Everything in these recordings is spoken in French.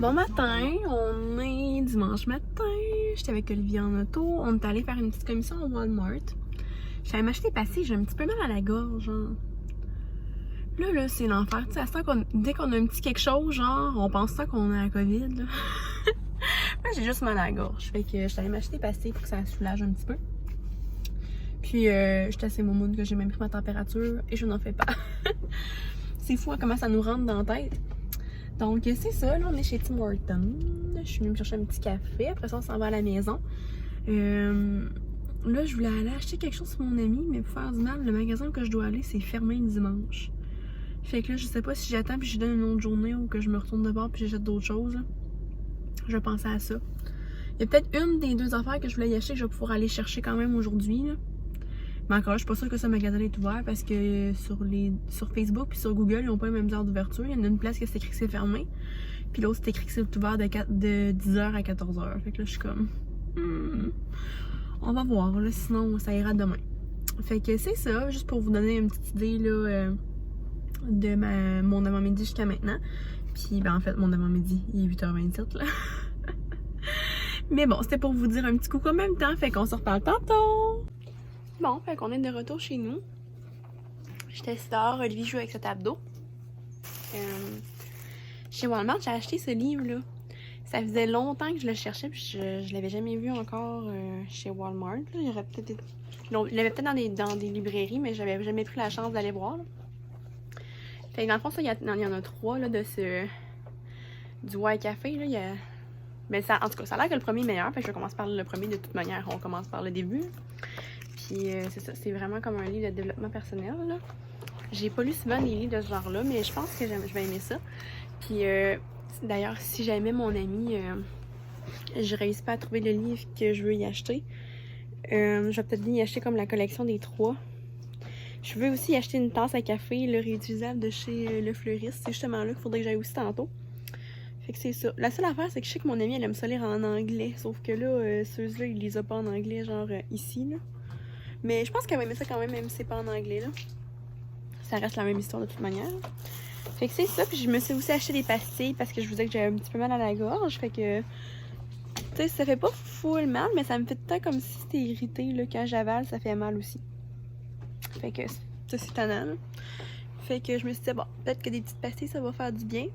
Bon matin, on est dimanche matin. J'étais avec Olivier en auto. On est allé faire une petite commission au Walmart. J'allais m'acheter passé, j'ai un petit peu mal à la gorge. Genre. Là, c'est l'enfer. Tu sais, dès qu'on a un petit quelque chose, genre, on pense ça qu'on a la COVID. Là. Moi, j'ai juste mal à la gorge. Fait que j'allais m'acheter passé pour que ça soulage un petit peu. Puis, j'étais assez moumoune que j'ai même pris ma température et je n'en fais pas. C'est fou hein, comment ça nous rentre dans la tête. Donc, c'est ça. Là, on est chez Tim Hortons. Je suis venue me chercher un petit café. Après ça, on s'en va à la maison. Là, je voulais aller acheter quelque chose pour mon ami, mais pour faire du mal, le magasin que je dois aller, c'est fermé le dimanche. Fait que là, je sais pas si j'attends puis je donne une autre journée ou que je me retourne de bord puis j'achète d'autres choses. Là. Je pensais à ça. Il y a peut-être une des deux affaires que je voulais y acheter que je vais pouvoir aller chercher quand même aujourd'hui. Mais encore, je suis pas sûre que ce magasin est ouvert parce que sur Facebook puis sur Google, ils n'ont pas les mêmes heures d'ouverture. Il y en a une place qui c'est écrit que c'est fermé. Puis l'autre, c'est écrit que c'est ouvert de 10h à 14h. Fait que là, je suis comme... On va voir, là, sinon ça ira demain. Fait que c'est ça, juste pour vous donner une petite idée là, de mon avant-midi jusqu'à maintenant. Puis ben en fait, mon avant-midi, il est 8h27 là. Mais bon, c'était pour vous dire un petit coucou en même temps, fait qu'on se reparle tantôt. Bon, fait qu'on est de retour chez nous. J'étais assis dehors, Olivier joue avec sa table d'eau. Chez Walmart, j'ai acheté ce livre-là. Ça faisait longtemps que je le cherchais, puis je l'avais jamais vu encore chez Walmart. Il l'avait peut-être dans des librairies, mais j'avais jamais pris la chance d'aller voir. Là. Fait que dans le fond, ça, il y en a 3 là, de du White Café. Là, mais ça, en tout cas, ça a l'air que le premier est meilleur. Fait que je commence par le premier de toute manière. On commence par le début. Puis c'est ça, c'est vraiment comme un livre de développement personnel. Là. J'ai pas lu souvent des livres de ce genre-là, mais je pense que je vais aimer ça. Puis d'ailleurs, si j'aimais mon ami, je réussis pas à trouver le livre que je veux y acheter. Je vais peut-être bien y acheter comme la collection des 3. Je veux aussi y acheter une tasse à café, le réutilisable de chez Le Fleuriste. C'est justement là qu'il faudrait que j'aille aussi tantôt. Fait que c'est ça. La seule affaire, c'est que je sais que mon ami, elle aime ça lire en anglais. Sauf que là, ceux-là, ils les ont pas en anglais, genre ici, là. Mais je pense qu'elle va aimer ça quand même si c'est pas en anglais, là. Ça reste la même histoire de toute manière. Fait que c'est ça. Puis je me suis aussi acheté des pastilles parce que je vous disais que j'avais un petit peu mal à la gorge. Fait que, tu sais, ça fait pas full mal, mais ça me fait tout le temps comme si c'était irrité, là. Quand j'avale, ça fait mal aussi. Fait que ça, c'est tannant, là. Fait que je me suis dit, bon, peut-être que des petites pastilles, ça va faire du bien.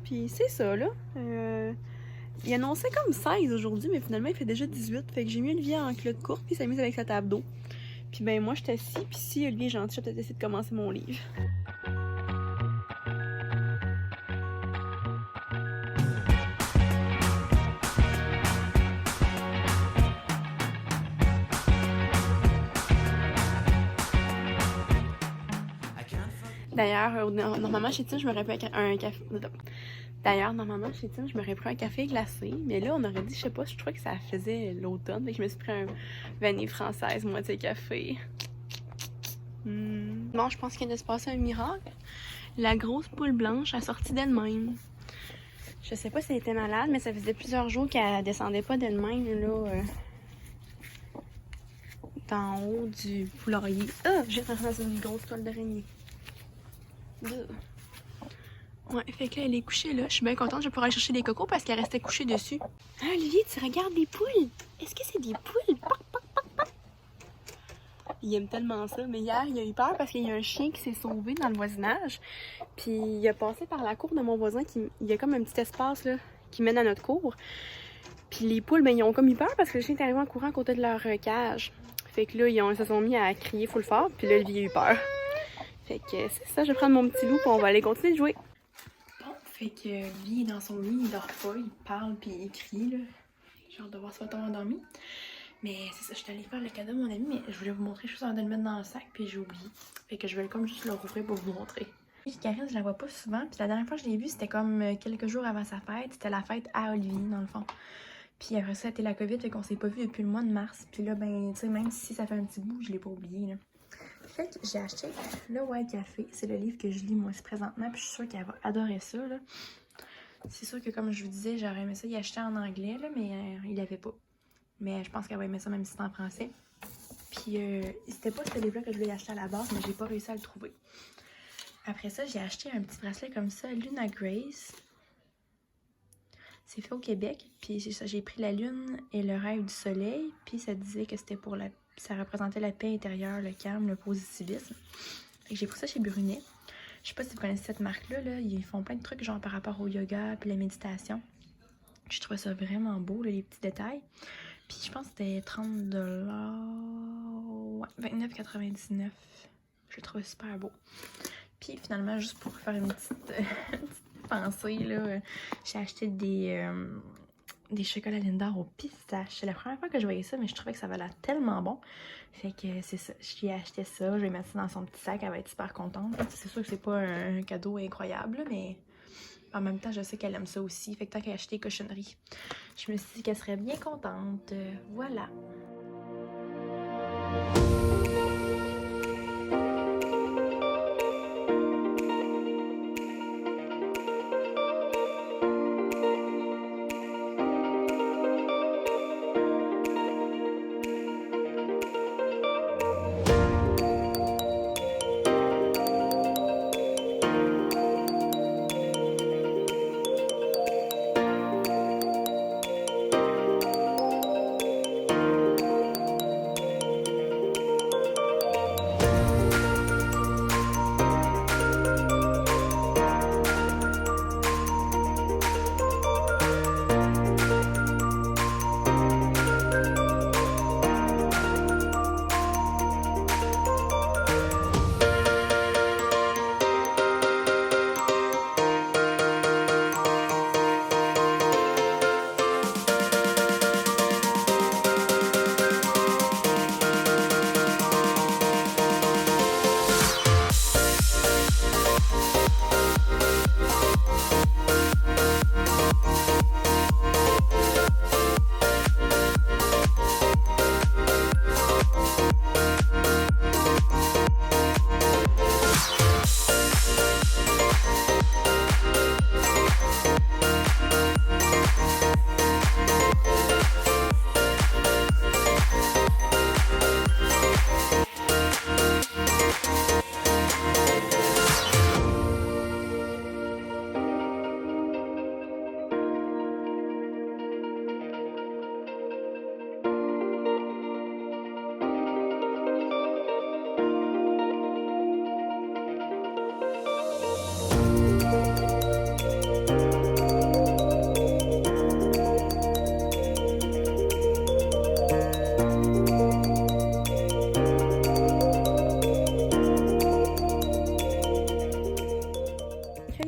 Puis c'est ça, là. Il annonçait comme 16 aujourd'hui, mais finalement, il fait déjà 18. Fait que j'ai mis Olivier en culotte courte, puis il s'est mis avec sa table d'eau. Puis ben, moi, j'étais assis, puis si Olivier est gentil, je vais peut-être essayer de commencer mon livre. D'ailleurs, normalement, chez Tim, je m'aurais pris un café. D'ailleurs, normalement, chez Tim, je m'aurais pris un café glacé. Mais là, on aurait dit, je sais pas, je crois que ça faisait l'automne. Fait que je me suis pris un vanille française, moitié café. Bon, je pense qu'il vient de se passer un miracle. La grosse poule blanche a sorti d'elle-même. Je sais pas si elle était malade, mais ça faisait plusieurs jours qu'elle descendait pas d'elle-même, là. D'en haut du poulailler. Ah! J'ai rentré dans une grosse toile d'araignée. Ouais, fait que là, elle est couchée là. Je suis bien contente, je vais pouvoir aller chercher des cocos parce qu'elle restait couchée dessus. Ah, Olivier, tu regardes les poules? Est-ce que c'est des poules? Poc, poc, poc, poc. Il aime tellement ça. Mais hier, il a eu peur parce qu'il y a un chien qui s'est sauvé dans le voisinage. Puis il a passé par la cour de mon voisin. Il y a comme un petit espace là qui mène à notre cour. Puis les poules, ben, ils ont comme eu peur parce que le chien est arrivé en courant à côté de leur cage. Fait que là, ils se sont mis à crier full fort. Puis là, Olivier a eu peur. Fait que c'est ça, je vais prendre mon petit loup et on va aller continuer de jouer. Bon, fait que lui est dans son lit, il dort pas, il parle puis il crie là. J'ai hâte de voir si va tomber endormi. Mais c'est ça, je suis allée faire le cadeau à mon ami, mais je voulais vous montrer juste avant de le mettre dans le sac puis j'ai oublié. Fait que je vais comme juste le rouvrir pour vous montrer. Karine, je la vois pas souvent, puis la dernière fois que je l'ai vue, c'était comme quelques jours avant sa fête. C'était la fête à Olivier, dans le fond. Puis après ça, c'était la COVID, fait qu'on s'est pas vu depuis le mois de mars. Puis là, ben, tu sais, même si ça fait un petit bout, je l'ai pas oublié, là. Fait que j'ai acheté le White Café. C'est le livre que je lis moi aussi présentement. Puis je suis sûre qu'elle va adorer ça, là. C'est sûr que comme je vous disais, j'aurais aimé ça y acheter en anglais, là, mais il l'avait pas. Mais je pense qu'elle va aimer ça même si c'est en français. Puis c'était pas ce livre-là que je voulais acheter à la base, mais j'ai pas réussi à le trouver. Après ça, j'ai acheté un petit bracelet comme ça, Luna Grace. C'est fait au Québec, puis c'est ça, j'ai pris la lune et le rêve du soleil, puis ça disait que c'était pour la... ça représentait la paix intérieure, le calme, le positivisme. Et j'ai pris ça chez Brunet. Je sais pas si vous connaissez cette marque-là, là, ils font plein de trucs genre par rapport au yoga puis la méditation. Je trouvais ça vraiment beau, là, les petits détails. Puis je pense que c'était 30$. Ouais, 29,99$. Je le trouvais super beau. Puis finalement, juste pour faire une petite, petite pensée, là, j'ai acheté des chocolats Lindor au pistache. C'est la première fois que je voyais ça, mais je trouvais que ça valait tellement bon. Fait que c'est ça, j'ai acheté ça, je vais mettre ça dans son petit sac, elle va être super contente. C'est sûr que c'est pas un cadeau incroyable, mais en même temps, je sais qu'elle aime ça aussi. Fait que tant qu'elle a acheté des cochonneries, je me suis dit qu'elle serait bien contente. Voilà.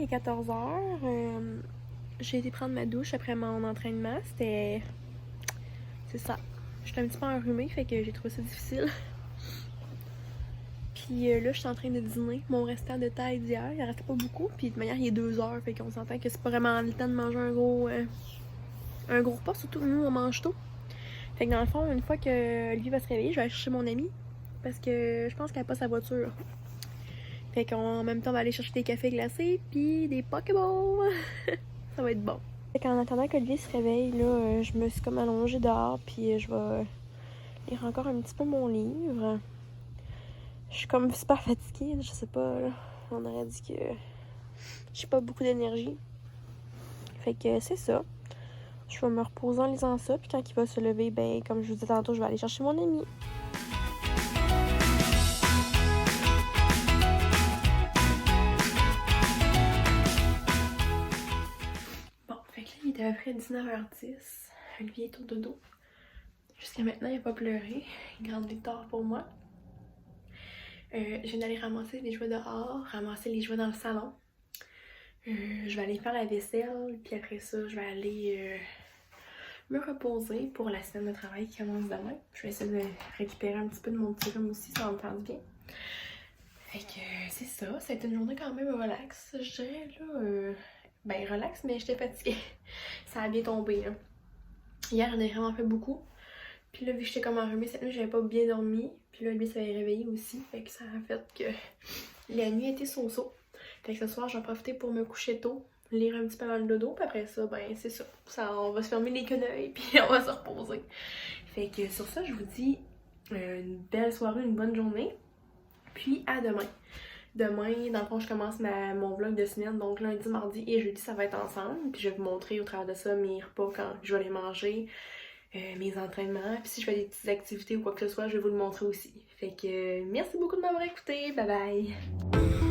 Il est 14h. J'ai été prendre ma douche après mon entraînement. C'est ça. J'étais un petit peu enrhumée, fait que j'ai trouvé ça difficile. Puis là, je suis en train de dîner. Mon restant de taille d'hier, il en restait pas beaucoup. Puis de toute manière, il est 2h, fait qu'on s'entend que c'est pas vraiment le temps de manger un gros repas. Surtout nous, on mange tôt. Fait que dans le fond, une fois que lui va se réveiller, je vais aller chercher mon amie. Parce que je pense qu'elle a pas sa voiture. Fait qu'en même temps, on va aller chercher des cafés glacés puis des Pokéballs. Ça va être bon. Fait qu'en attendant qu'Olivier se réveille, là, je me suis comme allongée dehors puis je vais lire encore un petit peu mon livre. Je suis comme super fatiguée, je sais pas, là. On aurait dit que j'ai pas beaucoup d'énergie. Fait que c'est ça. Je vais me reposer en lisant ça, puis quand il va se lever, ben comme je vous disais tantôt, je vais aller chercher mon ami. Bon, fait que là, il était à peu près 19h10. Olivier est au dodo. Jusqu'à maintenant, il n'a pas pleuré. Grande victoire pour moi. Je viens d'aller ramasser les jouets dehors, ramasser les jouets dans le salon. Je vais aller faire la vaisselle, puis après ça, je vais aller me reposer pour la semaine de travail qui commence demain. Je vais essayer de récupérer un petit peu de mon petit rhume aussi, ça va me faire du bien. Fait que c'est ça, ça a été une journée quand même relax, je dirais là. Ben relax, mais j'étais fatiguée. Ça a bien tombé là. Hier, j'en ai vraiment fait beaucoup. Puis là, vu que j'étais comme enrhumée cette nuit, j'avais pas bien dormi. Puis là, lui s'avait réveillé aussi. Fait que ça a fait que la nuit était so-so. Fait que ce soir, j'en profité pour me coucher tôt, lire un petit peu avant le dodo. Puis après ça, ben c'est ça. On va se fermer les quenouilles, puis on va se reposer. Fait que sur ça, je vous dis une belle soirée, une bonne journée. Puis à demain. Demain, dans le fond, je commence mon vlog de semaine. Donc lundi, mardi et jeudi, ça va être ensemble. Puis je vais vous montrer au travers de ça mes repas quand je vais les manger, mes entraînements. Puis si je fais des petites activités ou quoi que ce soit, je vais vous le montrer aussi. Fait que merci beaucoup de m'avoir écouté. Bye bye!